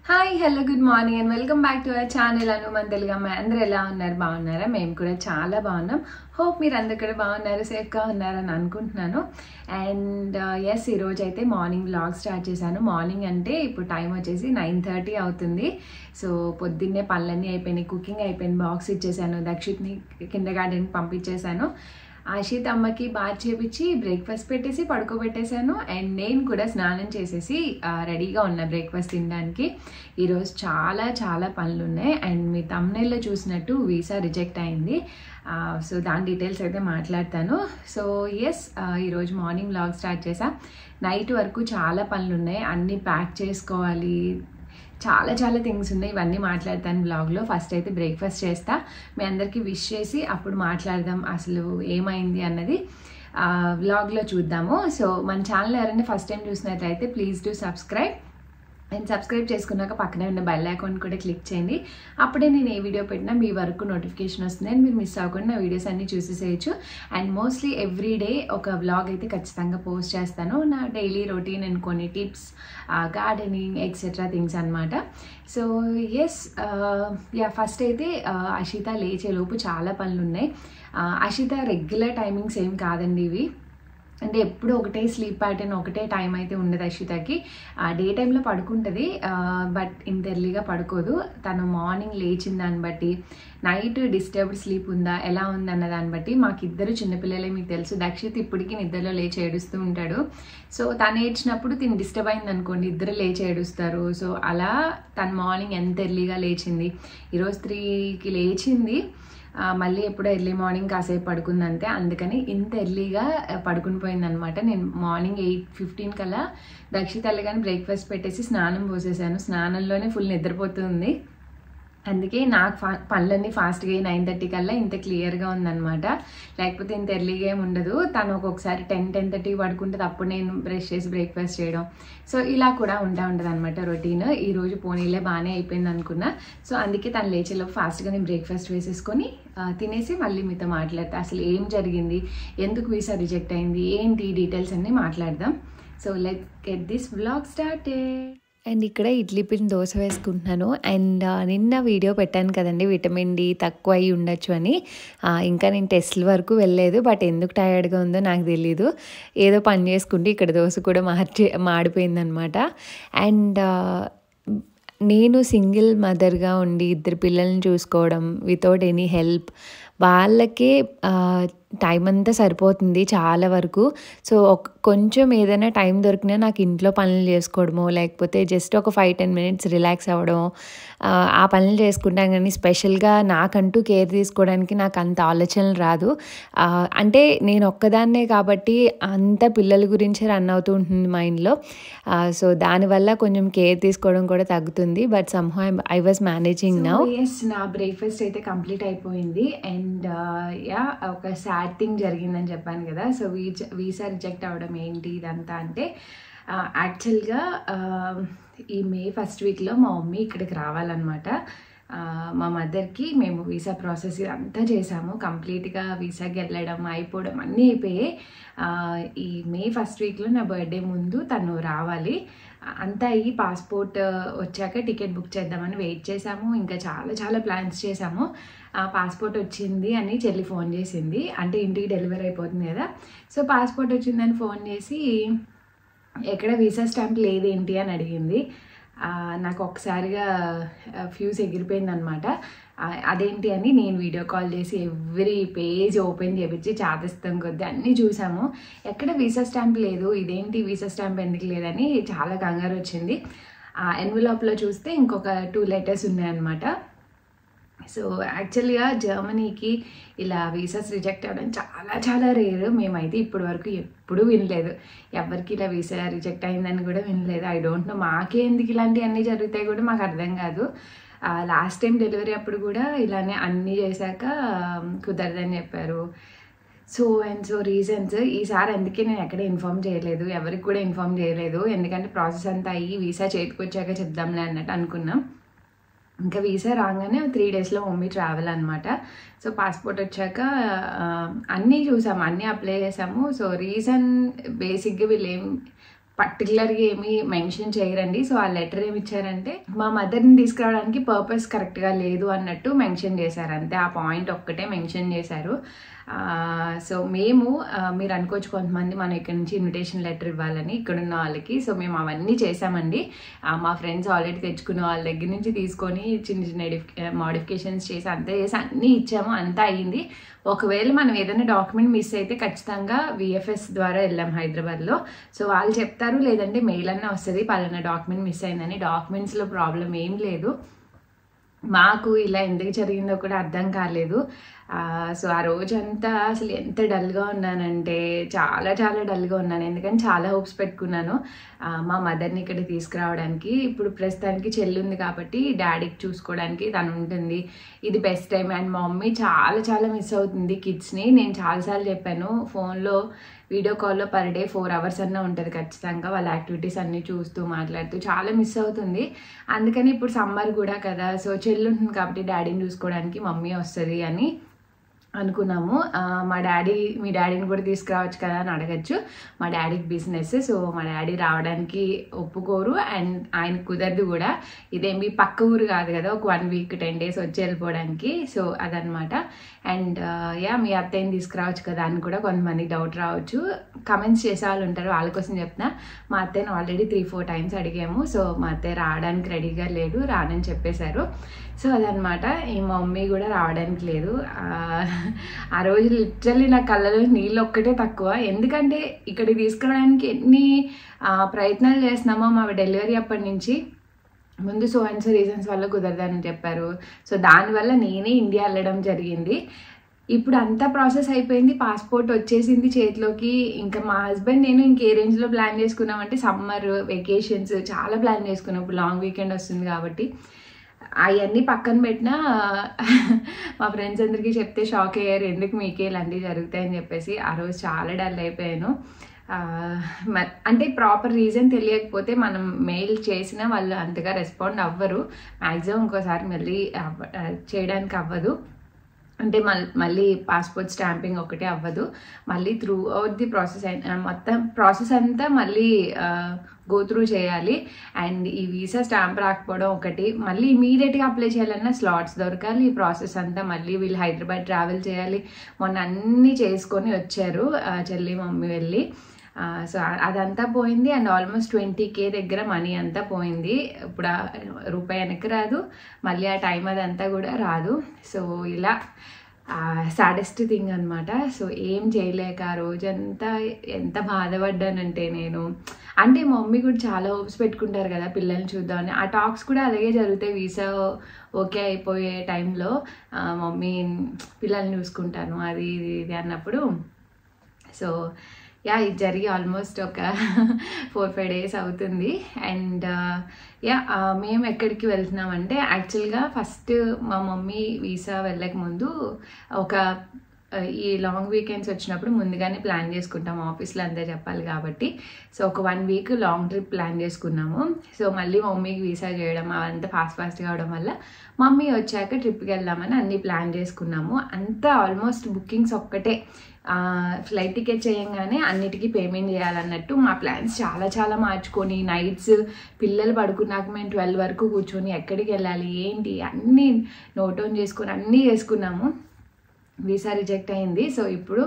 Hi hello good morning and welcome back to our channel Hanuman Telugu అమ్మాయి. అందరూ ఎలా ఉన్నారు? బాగున్నారా? మేము కూడా చాలా బాగున్నాం. హోప్ మీరు అందరు కూడా బాగున్నారు, సేఫ్గా ఉన్నారని అనుకుంటున్నాను. అండ్ ఎస్, ఈరోజు అయితే మార్నింగ్ వ్లాగ్ స్టార్ట్ చేశాను. మార్నింగ్ అంటే ఇప్పుడు టైం వచ్చేసి 9:30 అవుతుంది. సో పొద్దున్నే పనులన్నీ అయిపోయినాయి, కుకింగ్ అయిపోయింది, బాక్స్ ఇచ్చేసాను, దక్షిత్ని కిండర్ గార్డెన్కి పంపించేశాను. ఆశిత్ అమ్మకి బాత్ చేపించి బ్రేక్ఫాస్ట్ పెట్టేసి పడుకోబెట్టేశాను. అండ్ నేను కూడా స్నానం చేసేసి రెడీగా ఉన్నా బ్రేక్ఫాస్ట్ తినడానికి. ఈరోజు చాలా చాలా పనులు ఉన్నాయి. అండ్ మీ థంబ్నెయిల్లో చూసినట్టు వీసా రిజెక్ట్ అయింది. సో దాని డీటెయిల్స్ అయితే మాట్లాడతాను. సో ఎస్, ఈరోజు మార్నింగ్ వ్లాగ్ స్టార్ట్ చేసా. నైట్ వరకు చాలా పనులు ఉన్నాయి, అన్నీ ప్యాక్ చేసుకోవాలి, చాలా చాలా థింగ్స్ ఉన్నాయి. ఇవన్నీ మాట్లాడతాను బ్లాగ్లో. ఫస్ట్ అయితే బ్రేక్ఫాస్ట్ చేస్తా, మీ అందరికీ విష్ చేసి అప్పుడు మాట్లాడదాం అసలు ఏమైంది అన్నది వ్లాగ్లో చూద్దాము. సో మన ఛానల్ ఎవరైనా ఫస్ట్ టైం చూసినట్లయితే please do subscribe. And subscribe చేసుకున్నాక పక్కనే ఉన్న బెల్ ఐకాన్ కూడా క్లిక్ చేయండి. అప్పుడే నేను ఏ వీడియో పెట్టినా మీ వరకు నోటిఫికేషన్ వస్తుంది అండ్ మీరు మిస్ అవ్వకుండా నా వీడియోస్ అన్నీ చూసేసేయచ్చు. అండ్ మోస్ట్లీ ఎవ్రీ డే ఒక వ్లాగ్ అయితే ఖచ్చితంగా పోస్ట్ చేస్తాను, నా డైలీ రొటీన్ అండ్ కొన్ని టిప్స్, గార్డెనింగ్ ఎక్సెట్రా థింగ్స్ అనమాట. సో ఎస్, ఫస్ట్ అయితే అషిత లేచేలోపు చాలా పనులు ఉన్నాయి. అషిత రెగ్యులర్ టైమింగ్స్ ఏం కాదండి ఇవి, అంటే ఎప్పుడు ఒకటే స్లీప్ ప్యాటర్న్, ఒకటే టైం అయితే ఉండదు అషితకి. డే టైంలో పడుకుంటుంది, బట్ ఇంత ఎర్లీగా పడుకోదు. తను మార్నింగ్ లేచిన దాన్ని బట్టి, నైట్ డిస్టర్బ్డ్ స్లీప్ ఉందా ఎలా ఉందన్న దాన్ని బట్టి, మాకిద్దరు చిన్నపిల్లలే, మీకు తెలుసు, దక్షిత్ ఇప్పటికీ నిద్రలో లేచి ఏడుస్తూ ఉంటాడు. సో తను ఏడ్చినప్పుడు తిని డిస్టర్బ్ అయింది అనుకోండి, ఇద్దరు లేచి ఏడుస్తారు. సో అలా తను మార్నింగ్ ఎంత ఎర్లీగా లేచింది, ఈరోజు 3కి లేచింది. మళ్ళీ ఎప్పుడో ఎర్లీ మార్నింగ్ కాసేపు పడుకుందంతే, అందుకని ఇంత ఎర్లీగా పడుకుని పోయిందనమాట. నేను మార్నింగ్ 8:15 కల్లా దక్షిత్ అల్లగాని బ్రేక్ఫాస్ట్ పెట్టేసి స్నానం పోసేసాను. స్నానంలోనే ఫుల్ నిద్రపోతుంది. అందుకే నాకు పనులన్నీ ఫాస్ట్గా 9:30 కల్లా ఇంత క్లియర్గా ఉందన్నమాట. లేకపోతే ఇంత ఎర్లీగా ఏమి ఉండదు. తను ఒక్కొక్కసారి 10-10:30 పడుకుంటుంది, అప్పుడు నేను బ్రష్ చేసి బ్రేక్ఫాస్ట్ చేయడం. సో ఇలా కూడా ఉంటుంది అనమాట రొటీన్. ఈరోజు పోనీలే బాగానే అయిపోయింది అనుకున్నా. సో అందుకే తను లేచేలోపు ఫాస్ట్గా నేను బ్రేక్ఫాస్ట్ వేసేసుకొని తినేసి మళ్ళీ మీతో మాట్లాడతా. అసలు ఏం జరిగింది, ఎందుకు వీసా రిజెక్ట్ అయింది, ఏంటి డీటెయిల్స్ అన్నీ మాట్లాడదాం. So let's get this vlog started. And ఇక్కడ ఇడ్లీ పిండి దోశ వేసుకుంటున్నాను. అండ్ నిన్న వీడియో పెట్టాను కదండి, విటమిన్ డి తక్కువ అయి ఉండొచ్చు అని. ఇంకా నేను టెస్ట్ల వరకు వెళ్ళలేదు, బట్ ఎందుకు టయర్డ్గా ఉందో నాకు తెలీదు. ఏదో పని చేసుకుంటే ఇక్కడ దోశ కూడా మాడిపోయిందనమాట. అండ్ నేను సింగిల్ మదర్గా ఉండి ఇద్దరు పిల్లల్ని చూసుకోవడం వితౌట్ ఎనీ హెల్ప్, వాళ్ళకే టైం అంతా సరిపోతుంది చాలా వరకు. సో కొంచెం ఏదైనా టైం దొరికినా నాకు ఇంట్లో పనులు చేసుకోవడమో, లేకపోతే జస్ట్ ఒక 5-10 మినిట్స్ రిలాక్స్ అవ్వడమో, ఆ పనులు చేసుకుంటాం. కానీ స్పెషల్గా నాకంటూ కేర్ తీసుకోవడానికి నాకు అంత ఆలోచనలు రాదు. అంటే నేను ఒక్కదాన్నే కాబట్టి అంత పిల్లల గురించి రన్ అవుతూ ఉంటుంది మైండ్లో. సో దానివల్ల కొంచెం కేర్ తీసుకోవడం కూడా తగ్గుతుంది. But somehow I was managing now. Yes, నా బ్రేక్ఫాస్ట్ అయితే కంప్లీట్ అయిపోయింది. అండ్ ఒక సాడ్ థింగ్ జరిగిందని చెప్పాను కదా. సో వీసా రిజెక్ట్ అవ్వడం ఏంటి ఇదంతా అంటే, యాక్చువల్గా ఈ మే ఫస్ట్ వీక్లో మా మమ్మీ ఇక్కడికి రావాలన్నమాట. మా మదర్కి మేము వీసా ప్రాసెస్ అంతా చేసాము, కంప్లీట్గా వీసాకి వెళ్ళడం అయిపోవడం అన్నీ అయిపోయాయి. ఈ మే ఫస్ట్ వీక్లో నా బర్త్డే ముందు తను రావాలి. అంతా అయ్యి పాస్పోర్ట్ వచ్చాక టికెట్ బుక్ చేద్దామని వెయిట్ చేసాము. ఇంకా చాలా చాలా ప్లాన్స్ చేసాము. పాస్పోర్ట్ వచ్చింది అని చెల్లి ఫోన్ చేసింది, అంటే ఇంటికి డెలివరీ అయిపోతుంది కదా. సో పాస్పోర్ట్ వచ్చిందని ఫోన్ చేసి ఎక్కడ వీసా స్టాంప్ లేదేంటి అని అడిగింది. నాకు ఒకసారిగా ఫ్యూజ్ ఎగిరిపోయిందనమాట. అదేంటి అని నేను వీడియో కాల్ చేసి ఎవ్రీ పేజ్ ఓపెన్ చేయించి చాదిస్తాం కొద్దీ అన్నీ చూసాము. ఎక్కడ వీసా స్టాంప్ లేదు, ఇదేంటి వీసా స్టాంప్ ఎందుకు లేదని చాలా కంగారు వచ్చింది. ఎన్వెలాప్లో చూస్తే ఇంకొక 2 లెటర్స్ ఉన్నాయన్నమాట. సో యాక్చువల్గా జర్మనీకి ఇలా వీసాస్ రిజెక్ట్ అవ్వడం చాలా చాలా రేర్. మేమైతే ఇప్పటి వరకు ఎప్పుడూ వినలేదు, ఎవరికి ఇలా వీసా రిజెక్ట్ అయిందని కూడా వినలేదు. ఐ డోంట్ నో, మాకే ఎందుకు ఇలాంటివన్నీ జరుగుతాయి కూడా మాకు అర్థం కాదు. లాస్ట్ టైం డెలివరీ అప్పుడు కూడా ఇలానే అన్నీ చేశాక కుదరదని చెప్పారు. సో రీజన్స్ ఈసారి అందుకే నేను ఎక్కడ ఇన్ఫామ్ చేయలేదు, ఎవరికి కూడా ఇన్ఫామ్ చేయలేదు. ఎందుకంటే ప్రాసెస్ అంతా అయ్యి వీసా చేతికి వచ్చాక చెప్దాంలే అన్నట్టు అనుకున్నాం. ఇంకా వీసా రాగానే 3 డేస్లో మమ్మీ ట్రావెల్ అనమాట. సో పాస్పోర్ట్ వచ్చాక అన్నీ చూసాము, అన్నీ అప్లై చేసాము. సో రీజన్ బేసిక్గా వీళ్ళు ఏం పర్టికులర్గా ఏమీ మెన్షన్ చేయరండి. సో ఆ లెటర్ ఏమి ఇచ్చారంటే మా మదర్ని తీసుకురావడానికి పర్పస్ కరెక్ట్గా లేదు అన్నట్టు మెన్షన్ చేశారు, అంతే. ఆ పాయింట్ ఒక్కటే మెన్షన్ చేశారు. సో మేము మీరు అనుకోవచ్చు కొంతమంది మనం ఇక్కడ నుంచి ఇన్విటేషన్ లెటర్ ఇవ్వాలని ఇక్కడున్న వాళ్ళకి. సో మేము అవన్నీ చేసామండి. మా ఫ్రెండ్స్ ఆల్రెడీ తెచ్చుకున్న వాళ్ళ దగ్గర నుంచి తీసుకొని చిన్న చిన్న మోడిఫికేషన్స్ చేసి అంతా చేసి అన్నీ ఇచ్చాము, అంతా అయ్యింది. ఒకవేళ మనం ఏదైనా డాక్యుమెంట్ మిస్ అయితే ఖచ్చితంగా విఎఫ్ఎస్ ద్వారా వెళ్ళాం హైదరాబాద్లో. సో వాళ్ళు చెప్తారు, లేదంటే మెయిల్ అన్నా వస్తుంది పలానా డాక్యుమెంట్ మిస్ అయిందని. డాక్యుమెంట్స్లో ప్రాబ్లం ఏం లేదు. మాకు ఇలా ఎందుకు జరిగిందో కూడా అర్థం కాలేదు. సో ఆ రోజంతా అసలు ఎంత డల్గా ఉన్నానంటే చాలా చాలా డల్గా ఉన్నాను. ఎందుకంటే చాలా హోప్స్ పెట్టుకున్నాను మా మదర్ని ఇక్కడ తీసుకురావడానికి. ఇప్పుడు ప్రస్తుతానికి చెల్లి ఉంది కాబట్టి డాడీకి చూసుకోవడానికి తను ఉంటుంది. ఇది బెస్ట్ టైం. అండ్ మా మమ్మీ చాలా చాలా మిస్ అవుతుంది కిడ్స్ని. నేను చాలాసార్లు చెప్పాను, ఫోన్లో వీడియో కాల్లో పర్ డే 4 hours అన్నా ఉంటుంది ఖచ్చితంగా. వాళ్ళ యాక్టివిటీస్ అన్నీ చూస్తూ మాట్లాడుతూ చాలా మిస్ అవుతుంది. అందుకని ఇప్పుడు సమ్మర్ కూడా కదా, సో చెల్లి ఉంటుంది కాబట్టి డాడీని చూసుకోవడానికి మమ్మీ వస్తుంది అని అనుకున్నాము. మీ డాడీని కూడా తీసుకురావచ్చు కదా అని అడగచ్చు. మా డాడీకి బిజినెస్, సో మా డాడీ రావడానికి ఒప్పుకోరు అండ్ ఆయన కుదరదు కూడా. ఇదేమి పక్క ఊరు కాదు కదా, ఒక 1 week 10 days వచ్చి వెళ్ళిపోవడానికి. సో అదనమాట. అండ్ మీ అత్తయ్యని తీసుకురావచ్చు కదా అని కూడా కొంతమంది డౌట్ రావచ్చు. కమెంట్స్ చేసే వాళ్ళు ఉంటారు, వాళ్ళ కోసం చెప్తున్నా. మా అత్తయ్యని ఆల్రెడీ 3-4 times అడిగాము. సో మా అత్తయ్య రావడానికి రెడీగా లేడు, రానని చెప్పేశారు. సో అదనమాట. ఈ మా మమ్మీ కూడా రావడానికి లేదు. ఆ రోజు లిటరల్లీ నా కళ్ళలో నీళ్ళు ఒక్కటే తక్కువ. ఎందుకంటే ఇక్కడికి తీసుకురావడానికి ఎన్ని ప్రయత్నాలు చేస్తున్నామో మా డెలివరీ అప్పటి నుంచి. ముందు సో అండ్ సో రీజన్స్ వల్ల కుదరదని చెప్పారు. సో దానివల్ల నేనే ఇండియా వెళ్ళడం జరిగింది. ఇప్పుడు అంతా ప్రాసెస్ అయిపోయింది, పాస్పోర్ట్ వచ్చేసింది చేతిలోకి. ఇంకా మా హస్బెండ్ నేను ఇంకే రేంజ్లో ప్లాన్ చేసుకున్నామంటే సమ్మర్ వెకేషన్స్ చాలా ప్లాన్ చేసుకున్నాం. ఇప్పుడు లాంగ్ వీకెండ్ వస్తుంది కాబట్టి అవన్నీ పక్కన పెట్టినా మా ఫ్రెండ్స్ అందరికీ చెప్తే షాక్ అయ్యారు, ఎందుకు మీకే ఇలాంటివి జరుగుతాయని చెప్పేసి. ఆ రోజు చాలా డల్ అయిపోయాను. అంటే ప్రాపర్ రీజన్ తెలియకపోతే మనం మెయిల్ చేసినా వాళ్ళు అంతగా రెస్పాండ్ అవ్వరు. మ్యాక్సిమం ఇంకోసారి మళ్ళీ చేయడానికి అవ్వదు. అంటే మళ్ళీ పాస్పోర్ట్ స్టాంపింగ్ ఒకటే అవ్వదు, మళ్ళీ త్రూ అవుట్ ది ప్రాసెస్ మొత్తం ప్రాసెస్ అంతా మళ్ళీ గో త్రూ చేయాలి. అండ్ ఈ వీసా స్టాంప్ రాకపోవడం ఒకటి, మళ్ళీ ఇమీడియట్గా అప్లై చేయాలన్నా స్లాట్స్ దొరకాలి. ఈ ప్రాసెస్ అంతా మళ్ళీ వీళ్ళు హైదరాబాద్ ట్రావెల్ చేయాలి. మొన్న అన్నీ చేసుకొని వచ్చారు చెల్లి మమ్మీ వెళ్ళి. సో అదంతా పోయింది. అండ్ ఆల్మోస్ట్ 20K దగ్గర మనీ అంతా పోయింది. ఇప్పుడు రూపాయి వెనక్కి రాదు, మళ్ళీ ఆ టైం అదంతా కూడా రాదు. సో ఇలా సాడెస్ట్ థింగ్ అనమాట. సో ఏం చేయలేక ఆ రోజంతా ఎంత బాధపడ్డానంటే నేను. అంటే మా మమ్మీ కూడా చాలా హోప్స్ పెట్టుకుంటారు కదా పిల్లల్ని చూద్దామని. ఆ టాక్స్ కూడా అలాగే జరుగుతాయి. వీసా ఓకే అయిపోయే టైంలో మమ్మీ పిల్లల్ని చూసుకుంటాను అది ఇది అన్నప్పుడు. సో ఇది జరిగి ఆల్మోస్ట్ ఒక 4-5 days అవుతుంది. అండ్ మేము ఎక్కడికి వెళ్తున్నామంటే యాక్చువల్గా ఫస్ట్ మా మమ్మీ వీసా వెళ్ళక ముందు ఈ లాంగ్ వీకెండ్స్ వచ్చినప్పుడు ముందుగానే ప్లాన్ చేసుకుంటాము, ఆఫీస్లో అంతా చెప్పాలి కాబట్టి. సో ఒక 1 week లాంగ్ ట్రిప్ ప్లాన్ చేసుకున్నాము. సో మళ్ళీ మమ్మీకి వీసా చేయడం అవంతా ఫాస్ట్గా అవడం వల్ల మమ్మీ వచ్చాక ట్రిప్కి వెళ్దామని అన్నీ ప్లాన్ చేసుకున్నాము. అంతా ఆల్మోస్ట్ బుకింగ్స్ ఒక్కటే, ఫ్లైట్ టికెట్ చేయంగానే అన్నిటికీ పేమెంట్ చేయాలన్నట్టు మా ప్లాన్స్ చాలా చాలా మార్చుకొని నైట్స్ పిల్లలు పడుకున్నాక మేము 12 వరకు కూర్చొని ఎక్కడికి వెళ్ళాలి ఏంటి అన్నీ నోట్ డౌన్ చేసుకొని అన్నీ చేసుకున్నాము. వీసా రిజెక్ట్ అయింది. సో ఇప్పుడు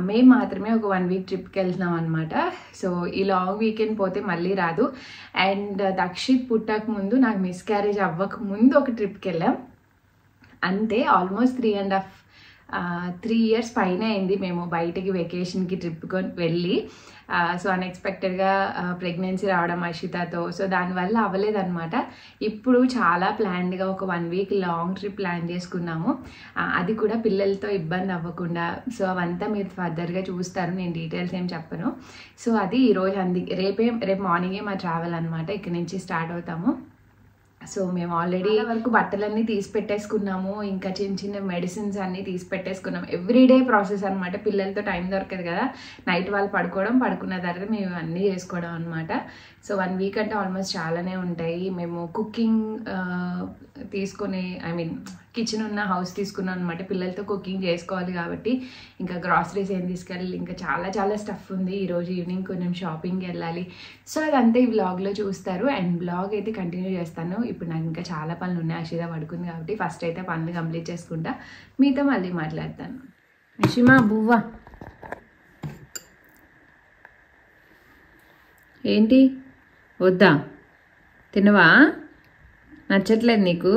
మేము మాత్రమే ఒక 1 week ట్రిప్కి వెళ్తున్నాం అనమాట. సో ఈ లాంగ్ వీకెండ్ పోతే మళ్ళీ రాదు. అండ్ దక్షిత్ పుట్టక ముందు నాకు మిస్క్యారేజ్ అవ్వక ముందు ఒక ట్రిప్కి వెళ్ళాం అంతే. ఆల్మోస్ట్ 3 years పైన అయింది మేము బయటకి వెకేషన్కి ట్రిప్కి వెళ్ళి. సో అన్ఎక్స్పెక్టెడ్గా ప్రెగ్నెన్సీ రావడం అర్షితతో, సో దానివల్ల అవ్వలేదన్నమాట. ఇప్పుడు చాలా ప్లాన్డ్గా ఒక 1 week లాంగ్ ట్రిప్ ప్లాన్ చేసుకున్నాము, అది కూడా పిల్లలతో ఇబ్బంది అవ్వకుండా. సో అవంతా మీరు ఫర్దర్గా చూస్తారు, నేను డీటెయిల్స్ ఏం చెప్పను. సో అది ఈరోజు రేపు మార్నింగే మా ట్రావెల్ అనమాట, ఇక్కడి నుంచి స్టార్ట్ అవుతాము. సో మేము ఆల్రెడీ వరకు బట్టలన్నీ తీసి పెట్టేసుకున్నాము, ఇంకా చిన్న చిన్న మెడిసిన్స్ అన్నీ తీసి పెట్టేసుకున్నాము. ఎవ్రీడే ప్రాసెస్ అనమాట. పిల్లలతో టైం దొరకదు కదా, నైట్ వాళ్ళు పడుకున్న తర్వాత మేము అన్నీ చేసుకోవడం అనమాట. సో 1 week అంటే ఆల్మోస్ట్ చాలానే ఉంటాయి. మేము కుకింగ్ తీసుకొని కిచెన్ ఉన్న హౌస్ తీసుకున్నాను అనమాట. పిల్లలతో కుకింగ్ చేసుకోవాలి కాబట్టి ఇంకా గ్రాసరీస్ ఏం తీసుకెళ్ళాలి, ఇంకా చాలా చాలా స్టఫ్ ఉంది. ఈరోజు ఈవినింగ్ కొంచెం షాపింగ్కి వెళ్ళాలి. సో అదంతా ఈ వ్లాగ్లో చూస్తారు. అండ్ వ్లాగ్ అయితే కంటిన్యూ చేస్తాను. ఇప్పుడు నాకు ఇంకా చాలా పనులు ఉన్నాయి. అషిత పడుకుంది కాబట్టి ఫస్ట్ అయితే పనులు కంప్లీట్ చేసుకుంటా, మీతో మళ్ళీ మాట్లాడతాను. అషిమా బువ్వా ఏంటి వద్దా, తినవా? నచ్చట్లేదు నీకు?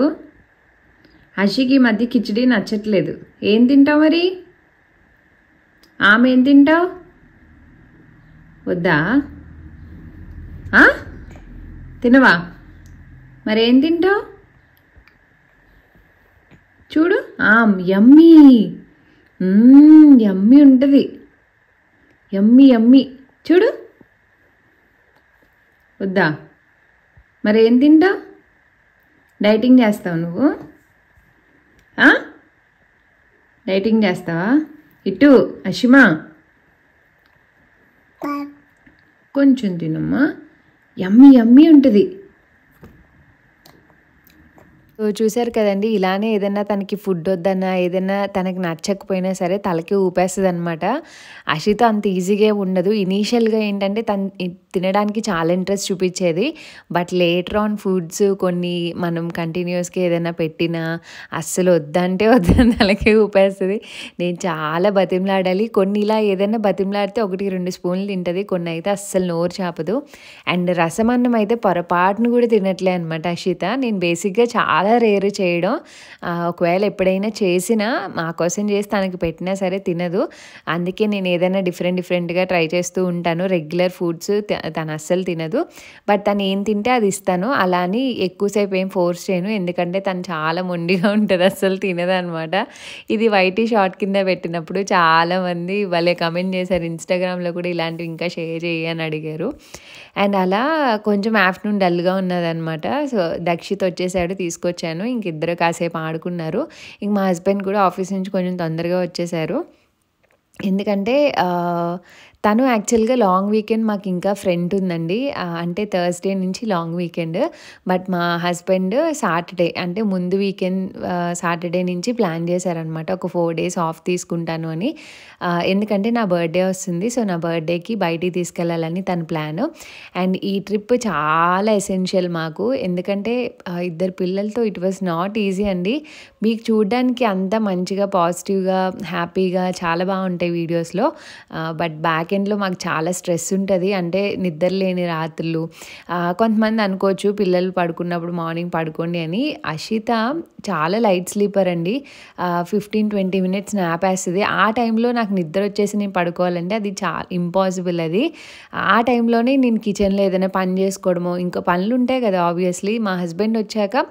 హషికి ఈ మధ్య కిచిడి నచ్చట్లేదు. ఏం తింటావు మరి? ఆమె ఏం తింటావు? వద్దా? తినవా? మరేం తింటావు? చూడు, యమ్మీ యమ్మీ ఉంటుంది. యమ్మీ యమ్మీ. చూడు. వద్దా? మరేం తింటావు? డైటింగ్ చేస్తావు నువ్వు? డైటింగ్ చేస్తావా? ఇటు అషిమా కొంచెం తినమ్మా, యమ్మీ యమ్మీ ఉంటుంది. సో చూసారు కదండి, ఇలానే ఏదైనా తనకి ఫుడ్ వద్దన్నా ఏదైనా తనకి నచ్చకపోయినా సరే తలకి ఊపేస్తుంది అనమాట. అషిత అంత ఈజీగా ఉండదు. ఇనీషియల్గా ఏంటంటే తను తినడానికి చాలా ఇంట్రెస్ట్ చూపించేది. బట్ లేటర్ ఆన్ ఫుడ్స్ కొన్ని మనం కంటిన్యూస్గా ఏదైనా పెట్టినా అస్సలు వద్దంటే వద్దని తలకి ఊపేస్తుంది. నేను చాలా బతిమలాడాలి. కొన్ని ఇలా ఏదైనా బతిమలాడితే 1-2 స్పూన్లు తింటుంది, కొన్ని అయితే అస్సలు నోరు చాపదు. అండ్ రసం అన్నం అయితే పొరపాటును కూడా తినట్లే అనమాట అషిత. నేను బేసిక్గా చాలా రేరు చేయడం. ఒకవేళ ఎప్పుడైనా చేసినా మా కోసం చేసి తనకి పెట్టినా సరే తినదు. అందుకే నేను ఏదైనా డిఫరెంట్గా ట్రై చేస్తూ ఉంటాను. రెగ్యులర్ ఫుడ్స్ తను అస్సలు తినదు. బట్ తను ఏం తింటే అది ఇస్తాను. అలా అని ఎక్కువసేపు ఏం ఫోర్స్ చేయను, ఎందుకంటే తను చాలా మొండిగా ఉంటుంది, అస్సలు తినదు అనమాట. ఇది వైటీ షార్ట్ కింద పెట్టినప్పుడు చాలామంది భలే కమెంట్ చేశారు. ఇన్స్టాగ్రామ్లో కూడా ఇలాంటివి ఇంకా షేర్ చేయి అని అడిగారు. అండ్ అలా కొంచెం ఆఫ్టర్నూన్ డల్గా ఉన్నదనమాట. సో దక్షిత్ వచ్చేసాడు, తీసుకొచ్చాను. ఇంక ఇద్దరు కాసేపు ఆడుకున్నారు. ఇంక మా హస్బెండ్ కూడా ఆఫీస్ నుంచి కొంచెం తొందరగా వచ్చేసారు. ఎందుకంటే తను యాక్చువల్గా లాంగ్ వీకెండ్ మాకు ఇంకా ఫ్రెండ్ ఉందండి. అంటే థర్స్డే నుంచి లాంగ్ వీకెండ్. బట్ మా హస్బెండ్ సాటర్డే అంటే ముందు వీకెండ్ సాటర్డే నుంచి ప్లాన్ చేశారనమాట. ఒక 4 days ఆఫ్ తీసుకుంటాను అని. ఎందుకంటే నా బర్త్డే వస్తుంది. సో నా బర్త్డేకి బయటికి తీసుకెళ్ళాలని తన ప్లాన్. అండ్ ఈ ట్రిప్ చాలా ఎసెన్షియల్ మాకు. ఎందుకంటే ఇద్దరు పిల్లలతో ఇట్ వాజ్ నాట్ ఈజీ అండి. మీకు చూడడానికి అంతా మంచిగా పాజిటివ్గా హ్యాపీగా చాలా బాగుంటాయి వీడియోస్లో. బట్ బ్యాక్ ఎండ్లో మాకు చాలా స్ట్రెస్ ఉంటుంది. అంటే నిద్ర లేని రాత్రులు. కొంతమంది అనుకోవచ్చు పిల్లలు పడుకున్నప్పుడు మార్నింగ్ పడుకోండి అని. అషిత చాలా లైట్ స్లీపర్ అండి. 15-20 minutes నాప్ వేస్తుంది. ఆ టైంలో నాకు నిద్ర వచ్చేసి నేను పడుకోవాలంటే అది చాలా ఇంపాసిబుల్. అది ఆ టైంలోనే నేను కిచెన్లో ఏదైనా పని చేసుకోవడమో, ఇంకా పనులు ఉంటాయి కదా ఆబ్వియస్లీ. మా హస్బెండ్ వచ్చాక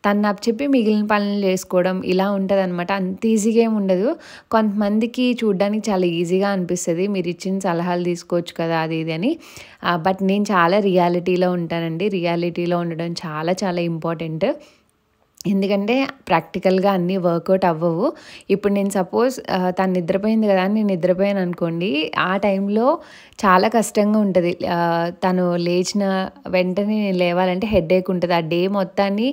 తను చెప్పి మిగిలిన పనులు చేసుకోవడం ఇలా ఉంటుంది అనమాట. అంత ఈజీగా ఏమి ఉండదు. కొంతమందికి చూడడానికి చాలా ఈజీగా అనిపిస్తుంది, మీరు ఇచ్చిన సలహాలు తీసుకోవచ్చు కదా అది ఇది అని. బట్ నేను చాలా రియాలిటీలో ఉంటానండి. రియాలిటీలో ఉండడం చాలా చాలా ఇంపార్టెంట్. ఎందుకంటే ప్రాక్టికల్గా అన్నీ వర్కౌట్ అవ్వవు. ఇప్పుడు నేను సపోజ్ తను నిద్రపోయింది కదా అని నేను నిద్రపోయాను అనుకోండి, ఆ టైంలో చాలా కష్టంగా ఉంటుంది. తను లేచిన వెంటనే నేను లేవాలంటే హెడేక్ ఉంటుంది. ఆ డే మొత్తాన్ని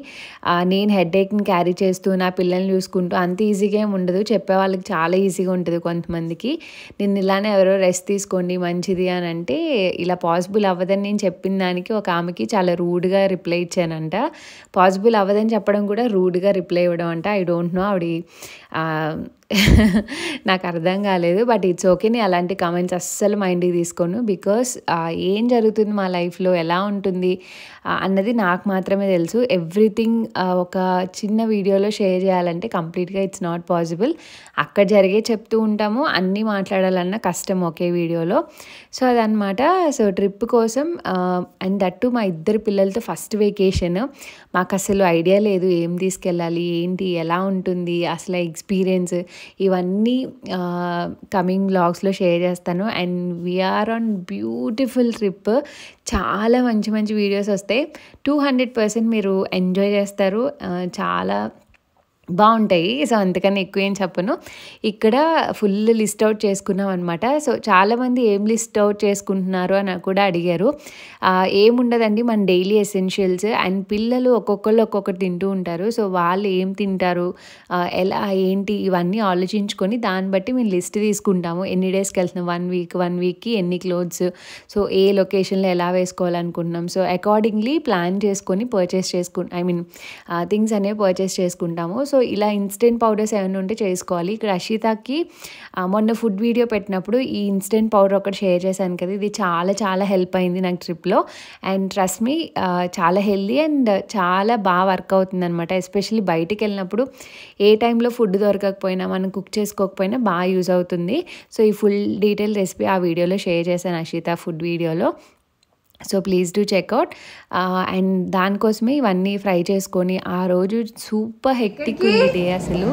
నేను హెడేక్ని క్యారీ చేస్తూ నా పిల్లల్ని చూసుకుంటూ అంత ఈజీగా ఏమి ఉండదు. చెప్పే వాళ్ళకి చాలా ఈజీగా ఉంటుంది కొంతమందికి. నేను ఇలానే ఎవరో రెస్ట్ తీసుకోండి మంచిది అని అంటే ఇలా పాసిబుల్ అవ్వదని నేను చెప్పిన దానికి ఒక ఆమెకి చాలా రూడ్గా రిప్లై ఇచ్చానంట. పాసిబుల్ అవ్వదని చెప్పడం కూడా రూడ్గా రిప్లై ఇవ్వడం అంట. ఐ డోంట్ నో ఆవిడ నాకు అర్థం కాలేదు. But it's okay. నేను అలాంటి కామెంట్స్ అస్సలు మైండ్కి తీసుకోను. బికాస్ ఏం జరుగుతుంది మా లైఫ్లో, ఎలా ఉంటుంది అన్నది నాకు మాత్రమే తెలుసు. ఎవ్రీథింగ్ ఒక చిన్న వీడియోలో షేర్ చేయాలంటే కంప్లీట్గా ఇట్స్ నాట్ పాసిబుల్. అక్కడ జరిగే చెప్తూ ఉంటాము, అన్నీ మాట్లాడాలన్నా కష్టం ఒకే వీడియోలో. సో అదనమాట. సో ట్రిప్ కోసం అండ్ దట్టు మా ఇద్దరు పిల్లలతో ఫస్ట్ వెకేషన్. మాకు అసలు ఐడియా లేదు ఏం తీసుకెళ్ళాలి, ఏంటి, ఎలా ఉంటుంది అసలు ఎక్స్పీరియన్స్. ఇవన్నీ కమింగ్ వ్లాగ్స్లో షేర్ చేస్తాను. And we are on beautiful trip. చాలా మంచి మంచి వీడియోస్ వస్తాయి. 200% మీరు ఎంజాయ్ చేస్తారు. చాలా బాగుంటాయి. సో అందుకని ఎక్కువ ఏం చెప్పను. ఇక్కడ ఫుల్ లిస్ట్ అవుట్ చేసుకున్నాం అనమాట. సో చాలామంది ఏం లిస్ట్ అవుట్ చేసుకుంటున్నారు అని కూడా అడిగారు. ఏముండదండి, మన డైలీ ఎసెన్షియల్స్. అండ్ పిల్లలు ఒక్కొక్కళ్ళు ఒక్కొక్కటి తింటూ ఉంటారు. సో వాళ్ళు ఏం తింటారు, ఎలా ఏంటి ఇవన్నీ ఆలోచించుకొని దాన్ని బట్టి మేము లిస్ట్ తీసుకుంటాము. ఎన్ని డేస్కి వెళ్తున్నాం, 1 వీక్కి ఎన్ని క్లోత్స్, సో ఏ లొకేషన్లో ఎలా వేసుకోవాలనుకుంటున్నాం. సో అకార్డింగ్లీ ప్లాన్ చేసుకొని పర్చేస్ థింగ్స్ అనేవి పర్చేస్ చేసుకుంటాము. సో ఇలా ఇన్స్టెంట్ పౌడర్స్ ఏమైనా ఉంటే చేసుకోవాలి. ఇక్కడ అషితాకి మొన్న ఫుడ్ వీడియో పెట్టినప్పుడు ఈ ఇన్స్టెంట్ పౌడర్ ఒకటి షేర్ చేశాను కదా, ఇది చాలా చాలా హెల్ప్ అయింది నాకు ట్రిప్లో. అండ్ ట్రస్ట్ మీ, చాలా హెల్దీ అండ్ చాలా బాగా వర్క్ అవుతుంది అనమాట. ఎస్పెషల్లీ బయటికి వెళ్ళినప్పుడు ఏ టైంలో ఫుడ్ దొరకకపోయినా మనం కుక్ చేసుకోకపోయినా బాగా యూజ్ అవుతుంది. సో ఈ ఫుల్ డీటెయిల్ రెసిపీ ఆ వీడియోలో షేర్ చేశాను, అషిత ఫుడ్ వీడియోలో. So please do checkout. And దానికోసమే ఇవన్నీ ఫ్రై చేసుకొని ఆ రోజు సూపర్ హెక్టిక్ ఉంది డే అసలు.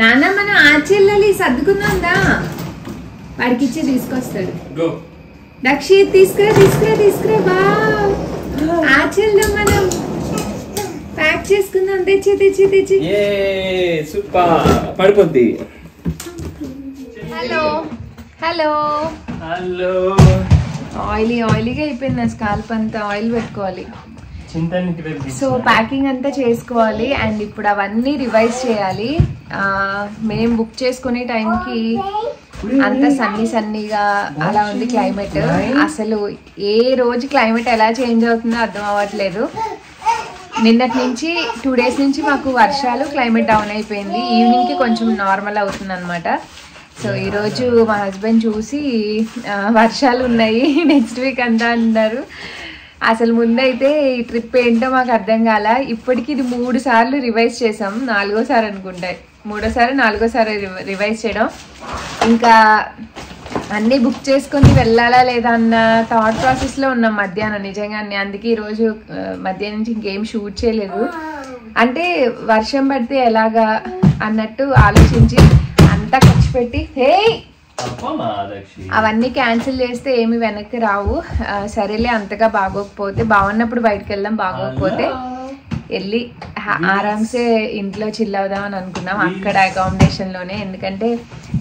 నాన్న మనం ఆచెల్లలి సర్దుకుందా, వాడికి ఇచ్చి తీసుకొస్తాడు. దక్షిత్ తీసుకురా బా, ఆచెల్దాం మనం, ప్యాక్ చేసుకుందాం. తెచ్చి సూపర్ పడిపోద్ది. హలో ఆయిలీగా అయిపోయింది నా స్కాల్ప్ అంతా, ఆయిల్ పెట్టుకోవాలి. సో ప్యాకింగ్ అంతా చేసుకోవాలి. అండ్ ఇప్పుడు అవన్నీ రివైజ్ చేయాలి. మేము బుక్ చేసుకునే టైంకి అంత సన్నీగా అలా ఉంది క్లైమేట్. అసలు ఏ రోజు క్లైమేట్ ఎలా చేంజ్ అవుతుందో అర్థం అవ్వట్లేదు. నిన్నటి నుంచి 2 days నుంచి మాకు వర్షాలు, క్లైమేట్ డౌన్ అయిపోయింది. ఈవినింగ్కి కొంచెం నార్మల్ అవుతుంది అనమాట. సో ఈరోజు మా హస్బెండ్ చూసి వర్షాలు ఉన్నాయి నెక్స్ట్ వీక్ అంతా అన్నారు. అసలు ముందైతే ఈ ట్రిప్ ఏంటో మాకు అర్థం కాల. ఇప్పటికి ఇది 3 సార్లు రివైజ్ చేసాం, 4గోసారి అనుకుంటా, 4గోసారి రివైజ్ చేయడం. ఇంకా అన్నీ బుక్ చేసుకొని వెళ్ళాలా లేదా అన్న థాట్ ప్రాసెస్లో ఉన్నాం మధ్యాహ్నం నిజంగానే. అందుకే ఈరోజు మధ్యాహ్నం నుంచి ఇంకేం షూట్ చేయలేదు. అంటే వర్షం పడితే ఎలాగా అన్నట్టు ఆలోచించి అంతా ఖర్చు పెట్టి అవన్నీ క్యాన్సిల్ చేస్తే ఏమి వెనక్కి రావు. సరేలే, అంతగా బాగోకపోతే, బాగున్నప్పుడు బయటకు వెళ్దాం, బాగోకపోతే వెళ్ళి ఆరామ్సే ఇంట్లో చిల్ అవుదాం అని అనుకున్నాం అక్కడ అకామిడేషన్లోనే. ఎందుకంటే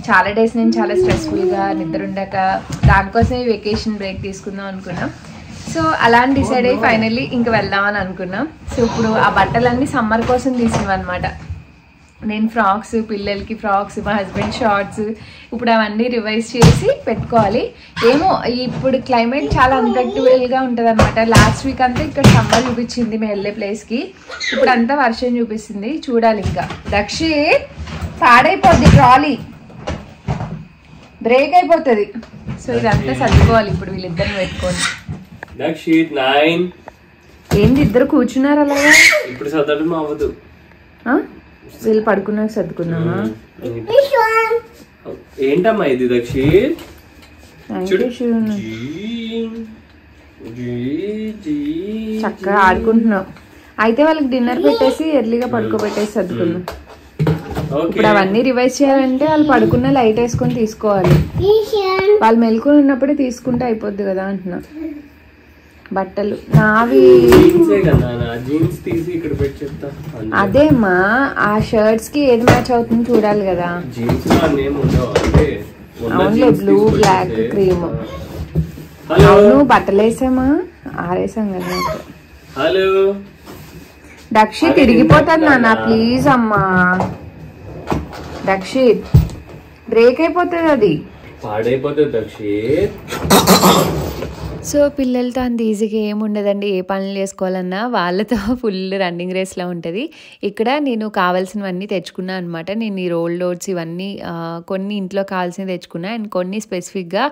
చాలా డేస్ నుంచి చాలా స్ట్రెస్ఫుల్గా నిద్ర ఉండక దానికోసమే వెకేషన్ బ్రేక్ తీసుకుందాం అనుకున్నాం. సో అలా డిసైడ్ అయ్యి ఫైనల్లీ ఇంకా వెళ్దామని అనుకున్నాం. సో ఇప్పుడు ఆ బట్టలన్నీ సమ్మర్ కోసం తీసినవి అనమాట. నేను ఫ్రాక్స్, పిల్లలకి ఫ్రాక్స్, మా హస్బెండ్ షార్ట్స్, ఇప్పుడు అవన్నీ రివైజ్ చేసి పెట్టుకోవాలి. ఏమో ఇప్పుడు క్లైమేట్ చాలా అన్ప్రెడిక్టబుల్గా ఉంటుంది అనమాట. లాస్ట్ వీక్ అంతా ఇక్కడ సమ్మర్ చూపించింది మేము వెళ్ళే ప్లేస్కి, ఇప్పుడు అంతా వర్షం చూపిస్తుంది. చూడాలి ఇంకా. దక్షిత్ పాడైపోద్ది, ట్రాలీ బ్రేక్ అయిపోతుంది. సో ఇదంతా సర్దుకోవాలి ఇప్పుడు వీళ్ళిద్దరిని పెట్టుకోండి. ఏంటి ఇద్దరు కూర్చున్నారు అలాగా? ఇప్పుడు సర్దడం అవ్వదు, వీళ్ళు పడుకున్నాక సర్దుకున్నామా? ఏంటమ్మా ఇది దక్షిత్? చక్కగా ఆడుకుంటున్నాం. అయితే వాళ్ళకి డిన్నర్ పెట్టేసి ఎర్లీగా పడుకోబెట్టేసి సర్దుకున్నాం. ఇప్పుడు అవన్నీ రివైజ్ చేయాలంటే వాళ్ళు పడుకున్న లైట్ వేసుకొని తీసుకోవాలి. వాళ్ళు మెలుకుని ఉన్నప్పుడే తీసుకుంటే అయిపోద్ది కదా అంటున్నా. బట్టలు నావి అదేమ్మా, ఆ షర్ట్స్ కి ఏది మ్యాచ్ అవుతుంది చూడాలి కదా. అవునులే, బ్లూ, బ్లాక్, క్రీమ్. అవును, బట్టలు వేసామా, ఆరేసాం కదా. హలో దక్షిత్ తిరిగిపోతుంది నాన్న, ప్లీజ్ అమ్మా. దక్షిత్ బ్రేక్ అయిపోతుంది, అది పాడైపోతుంది దక్షిత్. సో పిల్లలతో అంత ఈజీగా ఏముండదండి, ఏ పనులు చేసుకోవాలన్నా వాళ్ళతో ఫుల్ రన్నింగ్ రేస్లా ఉంటుంది. ఇక్కడ నేను కావాల్సినవన్నీ తెచ్చుకున్నాను అనమాట. నేను ఈ రోల్డ్ ఓట్స్ ఇవన్నీ కొన్ని ఇంట్లో కావాల్సినవి తెచ్చుకున్నా అండ్ కొన్ని స్పెసిఫిక్గా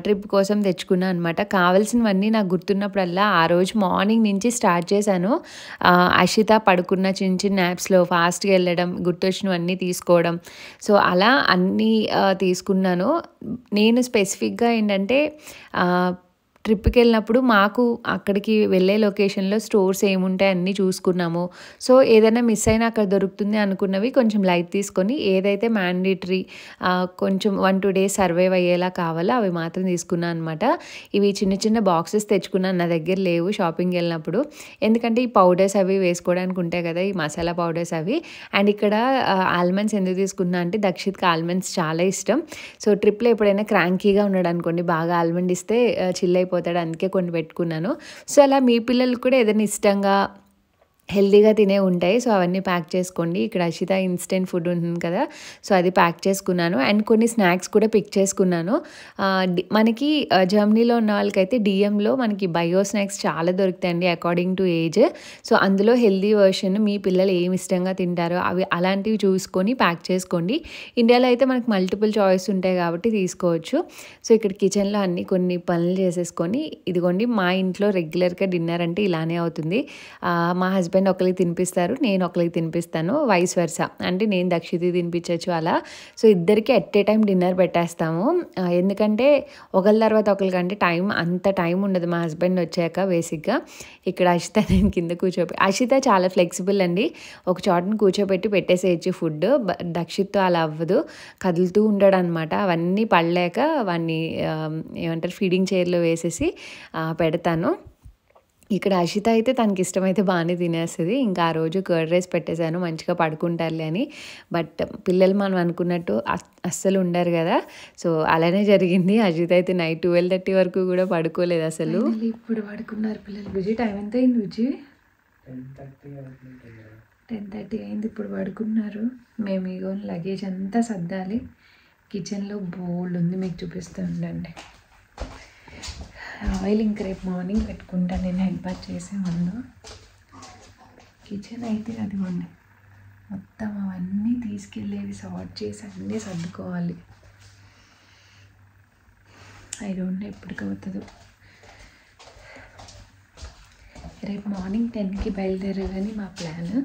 ట్రిప్ కోసం తెచ్చుకున్నాను అనమాట. కావాల్సినవన్నీ నాకు గుర్తున్నప్పుడల్లా ఆ రోజు మార్నింగ్ నుంచి స్టార్ట్ చేశాను. అషిత పడుకున్న చిన్న చిన్న యాప్స్లో ఫాస్ట్గా వెళ్ళడం, గుర్తొచ్చినవన్నీ తీసుకోవడం. సో అలా అన్నీ తీసుకున్నాను. నేను స్పెసిఫిక్గా ఏంటంటే ట్రిప్కి వెళ్ళినప్పుడు మాకు అక్కడికి వెళ్ళే లొకేషన్లో స్టోర్స్ ఏముంటాయి అన్నీ చూసుకున్నాము. సో ఏదైనా మిస్ అయినా అక్కడ దొరుకుతుంది అనుకున్నవి కొంచెం లైట్ తీసుకొని ఏదైతే మ్యాండేటరీ కొంచెం 1-2 డేస్ సర్వైవ్ అయ్యేలా కావాలో అవి మాత్రం తీసుకున్నాను అనమాట. ఇవి చిన్న చిన్న బాక్సెస్ తెచ్చుకున్నాను, నా దగ్గర లేవు షాపింగ్కి వెళ్ళినప్పుడు. ఎందుకంటే ఈ పౌడర్స్ అవి వేసుకోవడానికి ఉంటాయి కదా, ఈ మసాలా పౌడర్స్ అవి. అండ్ ఇక్కడ ఆల్మండ్స్ ఎందుకు తీసుకున్నా అంటే దక్షిత్కి ఆల్మండ్స్ చాలా ఇష్టం. సో ట్రిప్లో ఎప్పుడైనా క్రాంకీగా ఉన్నాడు అనుకోండి, బాగా ఆల్మండ్ ఇస్తే చిల్ అయిపోతాడు, అందుకే కొన్ని పెట్టుకున్నాను. సో అలా మీ పిల్లలు కూడా ఏదైనా ఇష్టంగా హెల్తీగా తినే ఉంటాయి. సో అవన్నీ ప్యాక్ చేసుకోండి. ఇక్కడ అషిత ఇన్స్టెంట్ ఫుడ్ ఉంటుంది కదా, సో అది ప్యాక్ చేసుకున్నాను. అండ్ కొన్ని స్నాక్స్ కూడా పిక్ చేసుకున్నాను. మనకి జర్మనీలో ఉన్న వాళ్ళకైతే డిఎంలో మనకి బయో స్నాక్స్ చాలా దొరుకుతాయండి అకార్డింగ్ టు ఏజ్. సో అందులో హెల్తీ వర్షన్ మీ పిల్లలు ఏమి ఇష్టంగా తింటారో అవి అలాంటివి చూసుకొని ప్యాక్ చేసుకోండి. ఇండియాలో అయితే మనకు మల్టిపుల్ చాయిస్ ఉంటాయి కాబట్టి తీసుకోవచ్చు. సో ఇక్కడ కిచెన్లో అన్ని కొన్ని పనులు చేసేసుకొని, ఇదిగోండి మా ఇంట్లో రెగ్యులర్గా డిన్నర్ అంటే ఇలానే అవుతుంది. మా హస్బెండ్ ఒకరికి తినిపిస్తారు, నేను ఒకరికి తినిపిస్తాను, వైస్ వర్సా. అంటే నేను దక్షితి తినిపించవచ్చు అలా. సో ఇద్దరికి ఎట్ ఏ టైం డిన్నర్ పెట్టేస్తాము. ఎందుకంటే ఒకరి తర్వాత ఒకరికి అంటే అంత టైం ఉండదు మా హస్బెండ్ వచ్చాక బేసిక్గా. ఇక్కడ అషిత నేను కింద అషిత చాలా ఫ్లెక్సిబుల్ అండి, ఒక చోటను కూర్చోబెట్టి పెట్టేసేయచ్చు ఫుడ్. దక్షిత్తో అలా అవ్వదు, కదులుతూ ఉంటాడు అనమాట. అవన్నీ పడలేక వాడిని ఏమంటారు ఫీడింగ్ చైర్లో వేసేసి పెడతాను. ఇక్కడ అషిత అయితే తనకి ఇష్టమైతే బాగానే తినేస్తుంది. ఇంకా ఆ రోజు కర్డ్ రైస్ పెట్టేశాను, మంచిగా పడుకుంటారులే అని. బట్ పిల్లలు మనం అనుకున్నట్టు అస్సలు ఉండరు కదా, సో అలానే జరిగింది. అషిత అయితే నైట్ 12:30 వరకు కూడా పడుకోలేదు అసలు. ఇప్పుడు పడుకున్నారు పిల్లలు. బుజ్జి టైం ఎంత అయింది బుజ్జి? 10:30 అయింది, ఇప్పుడు పడుకున్నారు. మేము ఇగో లగేజ్ అంతా సర్దాలి. కిచెన్లో బోల్డ్ ఉంది, మీకు చూపిస్తూ ఉండండి. ఆయిల్ ఇంక రేపు మార్నింగ్ పెట్టుకుంటాను నేను హెడ్ బాత్ చేసే ముందు. కిచెన్ అయితే అదిగోండి, మొత్తం అవన్నీ తీసుకెళ్ళేవి సార్ట్ చేసి అన్నీ సర్దుకోవాలి. ఐ డోంట్ నో ఎప్పటికి అవుతుందో. రేపు మార్నింగ్ 10కి బయలుదేరాలని మా ప్లాన్.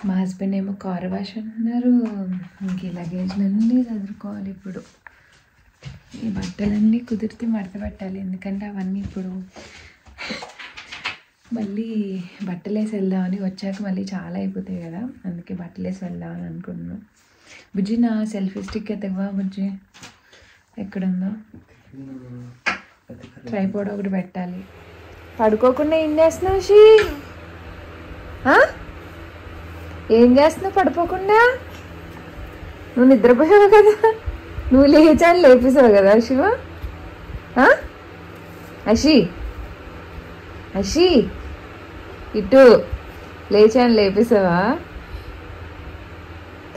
మా హస్బెండ్ ఏమో కార్ వాష్ అంటున్నారు. ఇంక లగేజ్లన్నీ చదువుకోవాలి. ఇప్పుడు ఈ బట్టలన్నీ కుదిరితే మడత పెట్టాలి, ఎందుకంటే అవన్నీ ఇప్పుడు మళ్ళీ బట్టలేసి వెళ్దామని, వచ్చాక మళ్ళీ చాలా అయిపోతాయి కదా, అందుకే బట్టలేసి వెళ్దామని అనుకున్నాను. బుజ్జి నా సెల్ఫీ స్టిక్ ఎత్తవా బుజ్జి? ఎక్కడుందో ట్రైపాడ్ ఒకటి పెట్టాలి. పడుకోకుండా ఏం చేస్తున్నావు షీ? ఏం చేస్తున్నావు పడుకోకుండా? నువ్వు నిద్రపోయావు కదా, నువ్వు లేచాను లేపేసావు కదా శివ. అషి ఇటు లేచాను లేపేసావా?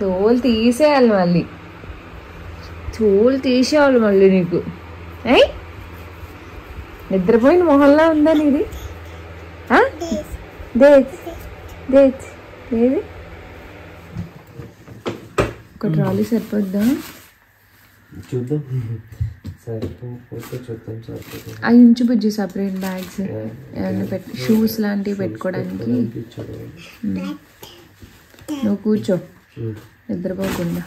తోలు తీసేయాలి మళ్ళీ, తోలు తీసేయాలి మళ్ళీ నీకు. నిద్రపోయిన మొహల్లా ఉందా నీది? ఏది ఒక ట్రాలీ సరిపోద్దా? చూద్దాం, సరిపోతే చూద్దాం. సరిపోతుంది అవి ఉంచు బుజ్జి, సపరేట్ బ్యాగ్స్ ఏమన్నా పెట్టి షూస్ లాంటివి పెట్టుకోవడానికి. నువ్వు కూర్చో నిద్రపోకుండా.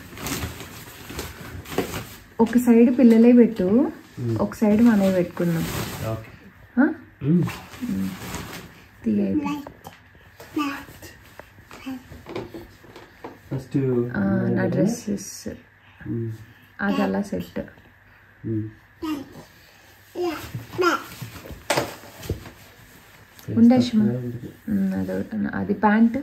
ఒక సైడ్ పిల్లలే పెట్టు, ఒక సైడ్ మనమే పెట్టుకున్నాం. తీయైతే నా డ్రెస్సెస్ అది అలా సెట్. ఉండేష్ అది ప్యాంట్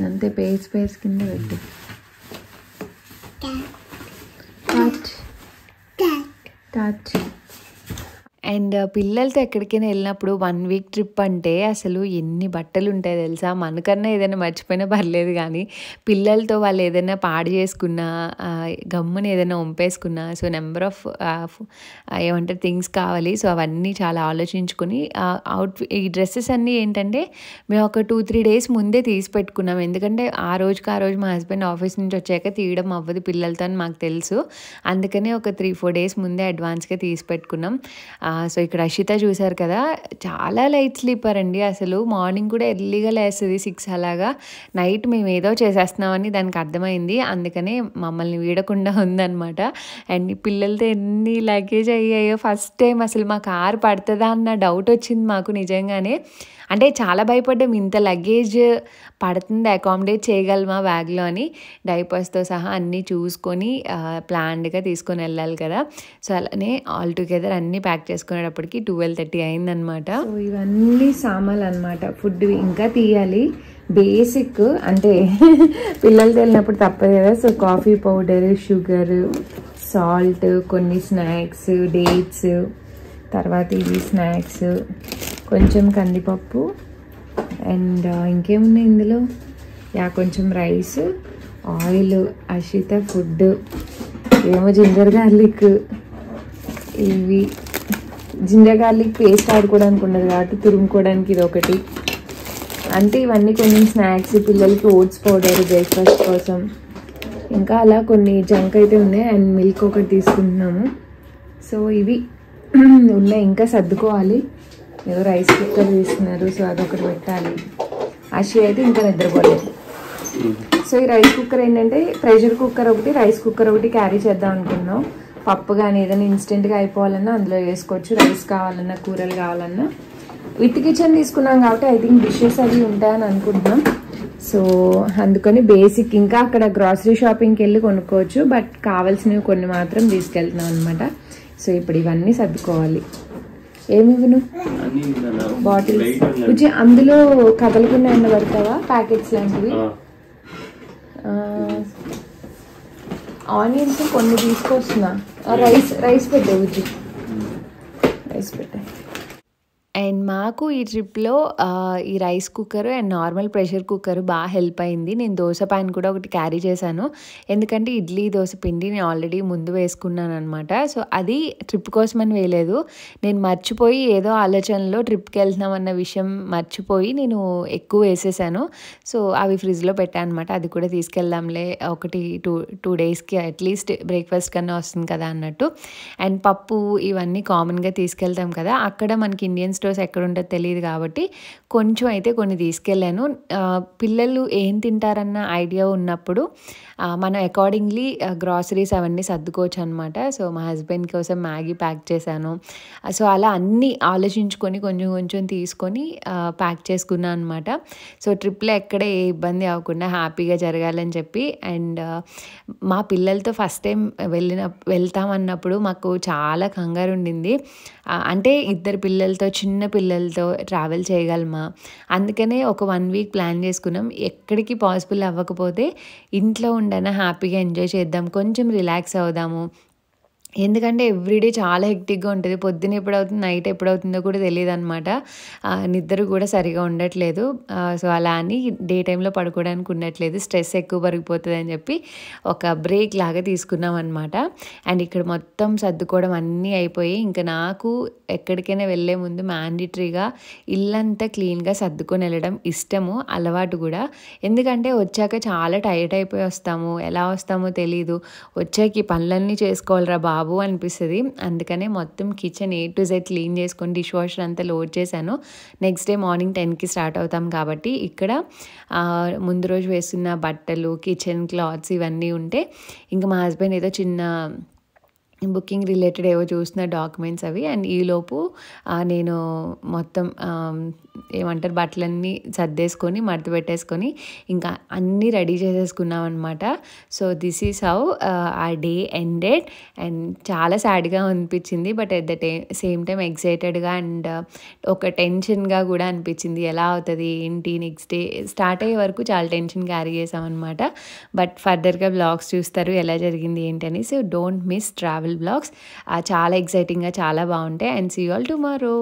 అంతే, పేస్ కింద పెట్టు. టచ్. అండ్ పిల్లలతో ఎక్కడికైనా వెళ్ళినప్పుడు 1 వీక్ ట్రిప్ అంటే అసలు ఎన్ని బట్టలు ఉంటాయి తెలుసా. మనకన్నా ఏదైనా మర్చిపోయినా పర్లేదు, కానీ పిల్లలతో వాళ్ళు ఏదైనా పాడు చేసుకున్నా, గమ్మున ఏదైనా వంపేసుకున్నా, సో నెంబర్ ఆఫ్ ఏమంటారు థింగ్స్ కావాలి. సో అవన్నీ చాలా ఆలోచించుకొని ఈ డ్రెస్సెస్ అన్నీ ఏంటంటే మేము ఒక 2-3 డేస్ ముందే తీసి పెట్టుకున్నాం. ఎందుకంటే ఆ రోజు మా హస్బెండ్ ఆఫీస్ నుంచి వచ్చాక తీయడం అవ్వదు పిల్లలతో అని మాకు తెలుసు. అందుకనే ఒక 3-4 డేస్ ముందే అడ్వాన్స్గా తీసి పెట్టుకున్నాం. సో ఇక్కడ అషిత చూసారు కదా, చాలా లైట్ స్లీపర్ అండి. అసలు మార్నింగ్ కూడా ఎర్లీగా లేస్తుంది 6 అలాగా. నైట్ మేము ఏదో చేసేస్తున్నామని దానికి అర్థమైంది, అందుకనే మమ్మల్ని వీడకుండా ఉందన్నమాట. అండ్ ఈ పిల్లలతో ఎన్ని లగేజ్ అయ్యాయో. ఫస్ట్ టైం అసలు మా కారు పడుతుందా అన్న డౌట్ వచ్చింది మాకు నిజంగానే. అంటే చాలా భయపడ్డాం, ఇంత లగేజ్ పడుతుంది, అకామిడేట్ చేయగలమా బ్యాగ్లో అని. డైపర్స్తో సహా అన్నీ చూసుకొని ప్లాన్డ్గా తీసుకొని వెళ్ళాలి కదా. సో అలానే ఆల్ టుగెదర్ అన్నీ ప్యాక్ చేసుకునేటప్పటికి 12:30 అయిందనమాట. సో ఇవన్నీ సామాన్లు అనమాట, ఫుడ్ ఇంకా తీయాలి. బేసిక్ అంటే పిల్లలతో వెళ్ళినప్పుడు తప్పదు కదా. So coffee powder, sugar, salt, కొన్ని స్నాక్స్, డేట్స్, తర్వాత ఇవి స్నాక్స్, కొంచెం కందిపప్పు, అండ్ ఇంకేమున్నాయి ఇందులో, కొంచెం రైస్, ఆయిల్, అషిత ఫుడ్ ఏమో జింజర్ గార్లిక్, ఇవి జింజర్ గార్లిక్ పేస్ట్ ఆడుకోవడానికి ఉండదు కాబట్టి తురుముకోవడానికి ఇది ఒకటి. అంటే ఇవన్నీ కొన్ని స్నాక్స్, పిల్లలకి ఓట్స్ పౌడర్ బ్రేక్ఫాస్ట్ కోసం, ఇంకా అలా కొన్ని జంక్ అయితే ఉన్నాయి. అండ్ మిల్క్ ఒకటి తీసుకుంటున్నాము. సో ఇవి ఉన్నాయి, ఇంకా సర్దుకోవాలి. ఏదో రైస్ కుక్కర్ తీసుకున్నారు, సో అదొకటి పెట్టాలి. అషి అయితే ఇంకా నిద్రపోలేదు. సో ఈ రైస్ కుక్కర్ ఏంటంటే ప్రెషర్ కుక్కర్ ఒకటి, రైస్ కుక్కర్ ఒకటి క్యారీ చేద్దాం అనుకున్నాం. పప్పు కానీ ఏదైనా ఇన్స్టెంట్గా అయిపోవాలన్నా అందులో వేసుకోవచ్చు, రైస్ కావాలన్నా, కూరలు కావాలన్నా. విత్ కిచెన్ తీసుకున్నాం కాబట్టి ఐ థింక్ డిషెస్ అవి ఉంటాయని అనుకుంటున్నాం. సో అందుకని బేసిక్, ఇంకా అక్కడ గ్రాసరీ షాపింగ్కి వెళ్ళి కొనుక్కోవచ్చు, బట్ కావాల్సినవి కొన్ని మాత్రం తీసుకెళ్తున్నాం అనమాట. సో ఇప్పుడు ఇవన్నీ సర్దుకోవాలి. ఏమి బాటిల్స్ కొంచెం అందులో కదలకుండా ఎండ పడతావా, ప్యాకెట్స్ లాంటివి. ఆనియన్స్ కొన్ని తీసుకొస్తున్నా. రైస్ పెట్టే ఉజ్జి, రైస్ పెట్టే. అండ్ మాకు ఈ ట్రిప్లో ఈ rice cooker and normal pressure cooker బాగా హెల్ప్ అయింది. నేను దోశ ప్యాన్ కూడా ఒకటి క్యారీ చేశాను, ఎందుకంటే ఇడ్లీ దోశ పిండి నేను ఆల్రెడీ ముందు వేసుకున్నాను అనమాట. సో అది ట్రిప్ కోసమని వేయలేదు, నేను మర్చిపోయి ఏదో ఆలోచనలో ట్రిప్కి వెళ్తున్నాం అన్న విషయం మర్చిపోయి నేను ఎక్కువ వేసేసాను. సో అవి ఫ్రిడ్జ్లో పెట్టాను అనమాట. అది కూడా తీసుకెళ్దాంలే, ఒకటి టూ డేస్కి అట్లీస్ట్ బ్రేక్ఫాస్ట్ కన్నా వస్తుంది కదా అన్నట్టు. అండ్ పప్పు ఇవన్నీ కామన్గా తీసుకెళ్తాం కదా, అక్కడ మనకి ఇండియన్ స్టోర్స్ ఎక్కడ ఉంటుందో తెలియదు కాబట్టి కొంచెం అయితే కొన్ని తీసుకెళ్ళాను. పిల్లలు ఏం తింటారన్న ఐడియా ఉన్నప్పుడు మనం అకార్డింగ్లీ గ్రాసరీస్ అవన్నీ సర్దుకోవచ్చు అనమాట. సో మా హస్బెండ్ కోసం మ్యాగీ ప్యాక్ చేశాను. సో అలా అన్నీ ఆలోచించుకొని కొంచెం కొంచెం తీసుకొని ప్యాక్ చేసుకున్నాను అనమాట. సో ట్రిప్లో ఎక్కడ ఏ ఇబ్బంది అవ్వకుండా హ్యాపీగా జరగాలని చెప్పి. అండ్ మా పిల్లలతో ఫస్ట్ టైం వెళ్తామన్నప్పుడు మాకు చాలా కంగారు ఉండింది. అంటే ఇద్దరు పిల్లలతో, చిన్న పిల్లలతో ట్రావెల్ చేయగలమా, అందుకనే ఒక 1 వీక్ ప్లాన్ చేసుకున్నాం. ఎక్కడికి పాసిబుల్ అవ్వకపోతే ఇంట్లో ఉండనా హ్యాపీగా ఎంజాయ్ చేద్దాం, కొంచెం రిలాక్స్ అవుదాము. ఎందుకంటే ఎవ్రీడే చాలా హెక్టిక్గా ఉంటుంది, పొద్దున్న ఎప్పుడవుతుంది నైట్ ఎప్పుడవుతుందో కూడా తెలియదు అనమాట. నిద్ర కూడా సరిగా ఉండట్లేదు. సో అలా అని డే టైంలో పడుకోవడానికి ఉండట్లేదు, స్ట్రెస్ ఎక్కువ పెరిగిపోతుంది అని చెప్పి ఒక బ్రేక్ లాగా తీసుకున్నాం అనమాట. అండ్ ఇక్కడ మొత్తం సర్దుకోవడం అన్నీ అయిపోయి, ఇంకా నాకు ఎక్కడికైనా వెళ్ళే ముందు మ్యాండేటరీగా ఇల్లంతా క్లీన్గా సర్దుకొని వెళ్ళడం ఇష్టము, అలవాటు కూడా. ఎందుకంటే వచ్చాక చాలా టైర్డ్ అయిపోయి వస్తాము, ఎలా వస్తామో తెలీదు, వచ్చాక ఈ పనులన్నీ చేసుకోవాలిరా బాబు అనిపిస్తుంది. అందుకనే మొత్తం kitchen A to Z clean చేసుకొని డిష్ వాషర్ అంతా లోడ్ చేశాను. నెక్స్ట్ డే మార్నింగ్ 10కి స్టార్ట్ అవుతాం కాబట్టి ఇక్కడ ముందు రోజు వేస్తున్న బట్టలు, కిచెన్ క్లాత్స్ ఇవన్నీ ఉంటే, ఇంకా మా హస్బెండ్ ఏదో చిన్న బుకింగ్ రిలేటెడ్ ఏవో చూసిన డాక్యుమెంట్స్ అవి. అండ్ ఈలోపు నేను మొత్తం ఏమంటారు బట్టలన్నీ సర్దేసుకొని మడత పెట్టేసుకొని ఇంకా అన్నీ రెడీ చేసేసుకున్నాం అనమాట. So this is how a day ended. And చాలా సాడ్గా అనిపించింది, but at the same time ఎక్సైటెడ్గా అండ్ ఒక టెన్షన్గా కూడా అనిపించింది. ఎలా అవుతుంది ఏంటి, నెక్స్ట్ డే స్టార్ట్ అయ్యే వరకు చాలా టెన్షన్ క్యారీ చేసామన్నమాట. బట్ ఫర్దర్గా బ్లాగ్స్ చూస్తారు ఎలా జరిగింది ఏంటని. So don't miss travel blogs, చాలా ఎక్సైటింగ్గా చాలా బాగుంటాయి. And see you all tomorrow.